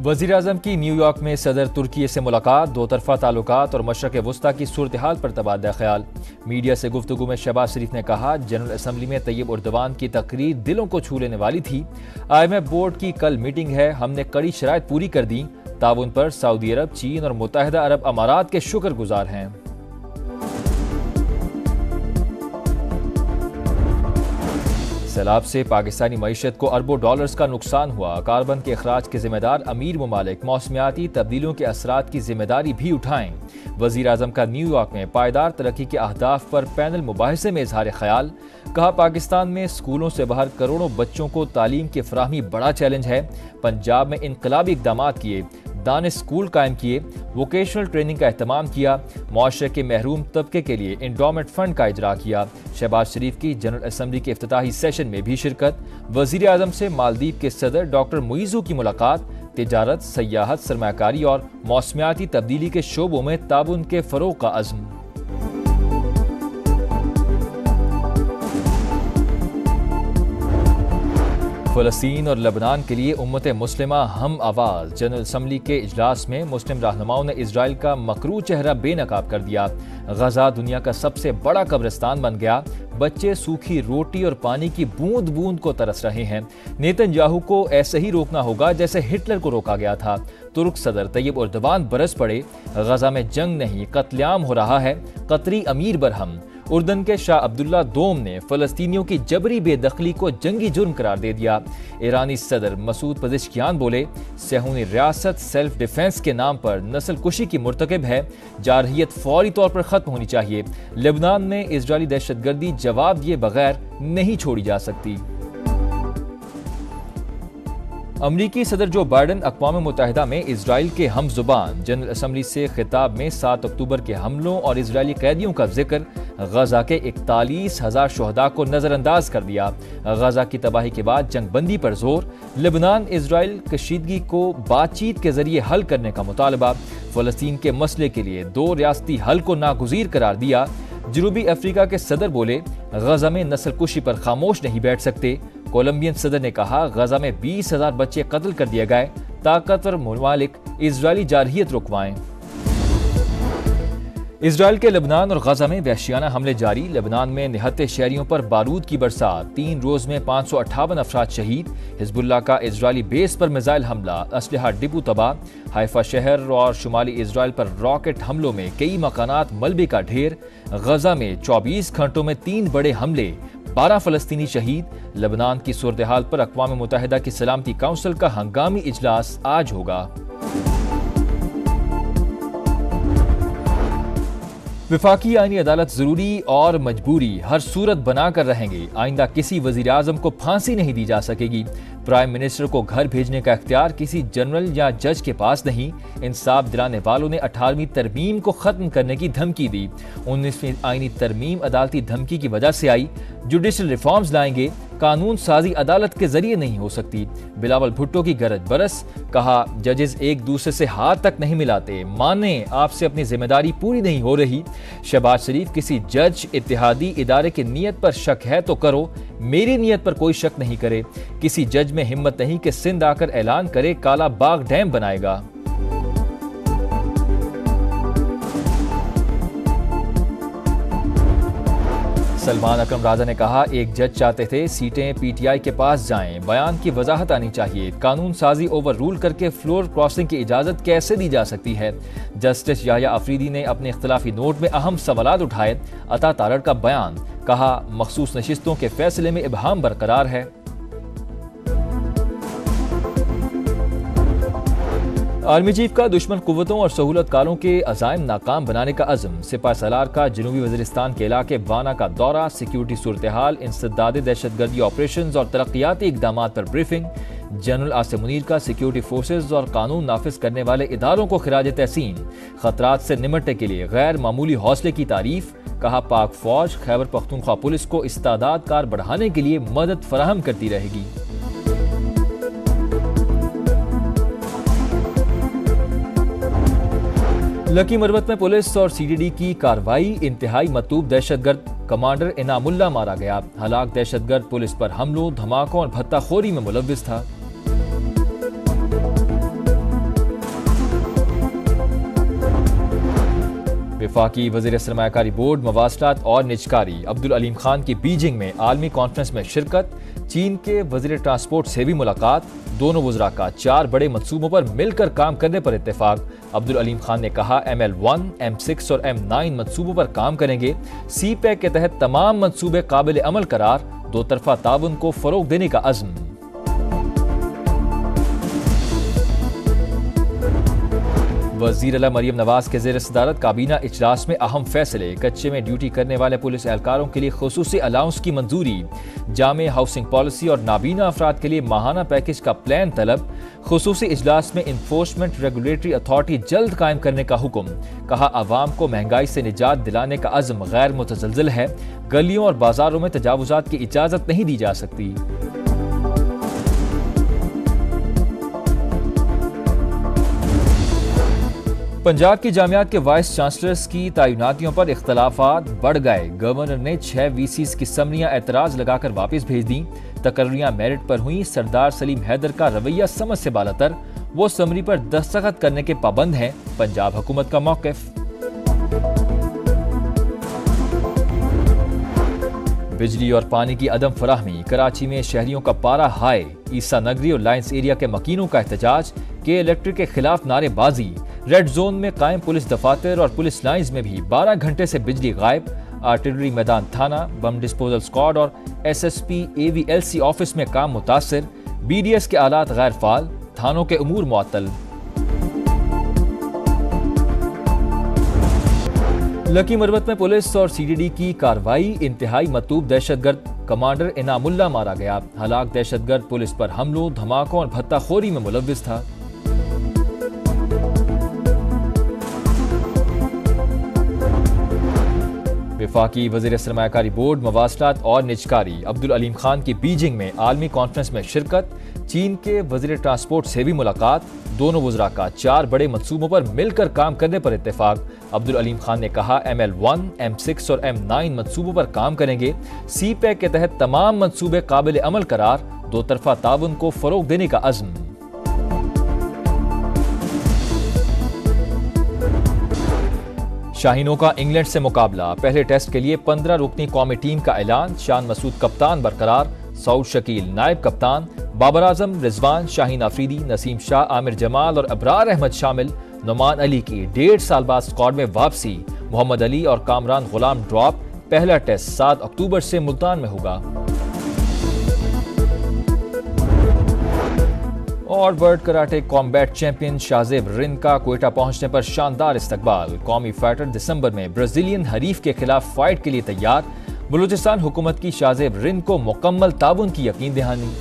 वज़ीर-ए-आज़म की न्यूयॉर्क में सदर तुर्की से मुलाकात, दो तरफा ताल्लुकात और मशरक़ वस्ता की सूरत-ए-हाल पर तबादला ख्याल। मीडिया से गुफ्तगू में शहबाज शरीफ ने कहा, जनरल असम्बली में तैयब उर्दवान की तकरीर दिलों को छू लेने वाली थी। IMF बोर्ड की कल मीटिंग है, हमने कड़ी शराइत पूरी कर दी। ताउन पर सऊदी अरब, चीन और मुत्तहिदा अरब अमारात के शुक्रगुजार हैं। सैलाब से पाकिस्तानी मईशत को अरबों डॉलर्स का नुकसान हुआ। कार्बन के अखराज के जिम्मेदार अमीर ममालिक मौसमियाती तब्दीलियों के असरात की जिम्मेदारी भी उठाएं। वज़ीर-ए-आज़म का न्यूयॉर्क में पायदार तरक्की के अहदाफ पर पैनल मुबाहिसे में इजहार ख्याल। कहा, पाकिस्तान में स्कूलों से बाहर करोड़ों बच्चों को तालीम की फराहमी बड़ा चैलेंज है। पंजाब में इनकलाबी इक़दाम किए, दानिश स्कूल कायम किए, वोकेशनल ट्रेनिंग का एहतमाम किया, मुआशरे के महरूम तबके के लिए इंडोमेंट फंड का इजरा किया। शहबाज शरीफ की जनरल असम्बली के इफ्तिताही सेशन में भी शिरकत। वज़ीर-ए-आज़म से मालदीव के सदर डॉक्टर मुइज़ू की मुलाकात। तिजारत, सयाहत, सरमायाकारी और मौसमियाती तब्दीली के शोबों में ताउन के फ़रोग़ का अज़्म। फ़लस्तीन और लबनान के लिए उम्मत मुस्लिमा हम आवाज़। जनरल असम्बली के इजलास में मुस्लिम रहनुमाओं ने इजराइल का मकरू चेहरा बेनकाब कर दिया। गजा दुनिया का सबसे बड़ा कब्रिस्तान बन गया। बच्चे सूखी रोटी और पानी की बूंद बूंद को तरस रहे हैं। नेतन्याहू को ऐसे ही रोकना होगा जैसे हिटलर को रोका गया था। तुर्क सदर तैयब उर्दवान बरस पड़े। गजा में जंग नहीं, कत्लेआम हो रहा है। कतरी अमीर बरहम। उर्दन के शाह अब्दुल्ला दोम ने फ़लस्तीनियों की जबरी बेदखली को जंगी जुर्म करार दे दिया। ईरानी सदर मसूद पज़ेश्कियान बोले, सेहूनी रियासत सेल्फ डिफेंस के नाम पर नस्ल कुशी की मुर्तकिब है। जारहियत फौरी तौर पर ख़त्म होनी चाहिए। लेबनान में इजरायली दहशतगर्दी जवाब दिए बगैर नहीं छोड़ी जा सकती। अमरीकी सदर जो बाइडन अक़वाम मुत्तहिदा में इजराइल के हम ज़ुबान। जनरल असम्बली से खिताब में 7 अक्टूबर के हमलों और इजरायली कैदियों का जिक्र। गजा के 41,000 शुहदा को नज़रअंदाज कर दिया। गजा की तबाही के बाद जंग बंदी पर जोर। लेबनान इजराइल कशीदगी को बातचीत के जरिए हल करने का मुतालबा। फ़लस्तीन के मसले के लिए 2 रियासती हल को नागुज़ीर करार दिया। जनूबी अफ्रीका के सदर बोले, गजा में नस्ल कुशी पर खामोश नहीं बैठ सकते। कोलंबियन सदर ने कहा, गजा में 20,000 बच्चे कत्ल कर दिए गए। ताकतवर ममालिक इजरायली जारहियत रुकवाएं। इजराइल के लेबनान और गजा में वहशियाना हमले जारी। लेबनान में निहत्ते शहरियों पर बारूद की बरसात। 3 रोज में 558 अफराद शहीद। हिजबुल्लाह का इजरायली बेस पर मिसाइल हमला, असलहा डिपो तबाह। हाइफा शहर और शुमाली इजराइल पर रॉकेट हमलों में कई मकानात मलबे का ढेर। गजा में 24 घंटों में 3 बड़े हमले, 12 फ़लस्तीनी शहीद। लेबनान की सूरत हाल पर अक़वाम मुत्तहिदा की सलामती काउंसिल का हंगामी इजलास आज होगा। विफाकी आईनी अदालत जरूरी और मजबूरी हर सूरत बनाकर रहेंगे। आइंदा किसी वज़ीर-ए-आज़म को फांसी नहीं दी जा सकेगी। प्राइम मिनिस्टर को घर भेजने का इख्तियार किसी जनरल या जज के पास नहीं। इंसाफ दिलाने वालों ने 18वीं तरमीम को खत्म करने की धमकी दी। 19वीं आईनी तरमीम अदालती धमकी की वजह से आई। जुडिशल रिफॉर्म्स लाएंगे, कानून साजी अदालत के जरिए नहीं हो सकती। बिलावल भुट्टो की गरज बरस। कहा, जजेस एक दूसरे से हाथ तक नहीं मिलाते। माने आपसे अपनी जिम्मेदारी पूरी नहीं हो रही। शहबाज शरीफ, किसी जज इत्तेहादी इदारे की नीयत पर शक है तो करो, मेरी नीयत पर कोई शक नहीं करे। किसी जज में हिम्मत नहीं कि सिंध आकर ऐलान करे काला बाग डैम बनाएगा। सलमान अकरम राजा ने कहा, एक जज चाहते थे सीटें पीटीआई के पास जाएं। बयान की वजाहत आनी चाहिए। कानून साजी ओवर रूल करके फ्लोर क्रॉसिंग की इजाजत कैसे दी जा सकती है। जस्टिस याह्या अफरीदी ने अपने इख्तिलाफी नोट में अहम सवालात उठाए। अता तारड़ का बयान। कहा, मखसूस नशिस्तों के फैसले में इबहाम बरकरार है। आर्मी चीफ का दुश्मन कुव्वतों और सहूलतकारों के अज़ाइम नाकाम बनाने का अज़म। सिपा सलार का जनूबी वज़ीरिस्तान के इलाके वाना का दौरा। सिक्योरिटी सूरत हाल, इंसदादे दहशतगर्दी ऑपरेशन और तरक्याती इक़दाम पर ब्रीफिंग। जनरल आसिम मुनीर का सिक्योरिटी फोर्सेज और कानून नाफिज करने वाले इदारों को खिराज तहसीन। खतरात से निमटने के लिए गैर मामूली हौसले की तारीफ। कहा, पाक फौज खैबर पख्तूनख्वा पुलिस को इस्तादाद कार बढ़ाने के लिए मदद फराहम करती रहेगी। लकी मरवत में पुलिस और सीडीडी की कार्रवाई। इंतहाई मतलूब दहशतगर्द कमांडर इनामुल्लाह मारा गया। हलाक दहशतगर्द पुलिस पर हमलों, धमाकों और भत्ताखोरी में मुलव्विस था। وفاقی وزیر سرمایہ کاری بورڈ مواصلات اور نجکاری عبدالعلیم خان کی بیجنگ میں عالمی کانفرنس میں شرکت، چین کے وزیر ٹرانسپورٹ سے بھی ملاقات، دونوں وزراء کا 4 بڑے منصوبوں پر مل کر کام کرنے پر اتفاق۔ عبدالعلیم خان نے کہا ML1، M6 اور M9 منصوبوں پر کام کریں گے، سی پیک کے تحت تمام منصوبے قابل عمل قرار، دو طرفہ تعاون کو فروغ دینے کا عزم۔ وزیر اعلیٰ مریم نواز کے زیر صدارت کابینہ اجلاس میں اہم فیصلے، کچے میں ڈیوٹی کرنے والے پولیس اہلکاروں کے لیے خصوصی الاؤنس کی منظوری، جامع ہاؤسنگ پالیسی اور نابینا افراد کے لیے ماہانہ پیکج کا پلان طلب، خصوصی اجلاس میں انفورسمنٹ ریگولیٹری اتھارٹی جلد قائم کرنے کا حکم، کہا عوام کو مہنگائی سے نجات دلانے کا عزم غیر متزلزل ہے، گلیوں اور بازاروں میں تجاوزات کی اجازت نہیں دی جا سکتی۔ پنجاب کی جامعات کے وائس چانسلرز کی تعیناتیوں پر اختلافات بڑھ گئے، گورنر نے 6 VCs کی سمریاں اعتراض لگا کر واپس بھیج دیں، تقرریاں میرٹ پر ہوئیں، سردار سلیم حیدر کا رویہ سمجھ سے بالاتر، وہ سمری پر دستخط کرنے کے پابند ہیں، پنجاب حکومت کا موقف۔ بجلی اور پانی کی عدم فراہمی، کراچی میں شہریوں کا پارہ ہائی، عیسیٰ نگری اور لائنز ایریا کے مکینوں کا احتجاج، کے الیکٹرک کے خلاف نعرے بازی، ریڈ زون میں قائم پولیس دفاتر اور پولیس لائنز میں بھی 12 گھنٹے سے بجلی غائب، آرٹلری میدان تھانہ، بم ڈسپوزل سکواڈ اور SSP AVLC آفس میں کام متاثر، BDS کے آلات غیر فعال، تھانوں کے امور معطل۔ لکی مروت میں پولیس اور CDD کی کارروائی، انتہائی مطلوب دہشت گرد کمانڈر انعام اللہ مارا گیا، ہلاک دہشت گرد پولیس پر حملوں، دھماکوں اور بھتہ خوری میں ملوث تھا۔ وفاقی وزیر سرمایہ کاری بورڈ مواصلات اور نجکاری عبدالعلیم خان کی بیجنگ میں عالمی کانفرنس میں شرکت، چین کے وزیر ٹرانسپورٹ سے بھی ملاقات، دونوں وزراء کا 4 بڑے منصوبوں پر مل کر کام کرنے پر اتفاق۔ عبدالعلیم خان نے کہا ML1، M6 اور M9 منصوبوں پر کام کریں گے، سی پیک کے تحت تمام منصوبے قابل عمل قرار، دو طرفہ تعاون کو فروغ دینے کا عزم۔ شاہینوں کا انگلینڈ سے مقابلہ، پہلے ٹیسٹ کے لیے 15 رکنی قومی ٹیم کا اعلان، شان مسعود کپتان برقرار، سعود شکیل نائب کپتان، بابر اعظم، رضوان، شاہین آفریدی، نسیم شاہ، عامر جمال اور ابرار احمد شامل، نعمان علی کی 1.5 سال بعد اسکواڈ میں واپسی، محمد علی اور کامران غلام ڈراپ، پہلا ٹیسٹ 7 اکتوبر سے ملتان میں ہوگا۔ اور world karate combat champion Shahzeb Rind کا کوئٹہ پہنچنے پر شاندار استقبال، قومی فائٹر دسمبر میں برازیلین حریف کے خلاف فائٹ کے لیے تیار، بلوچستان حکومت کی شاہزیب رند کو مکمل تعاون کی یقین دہانی۔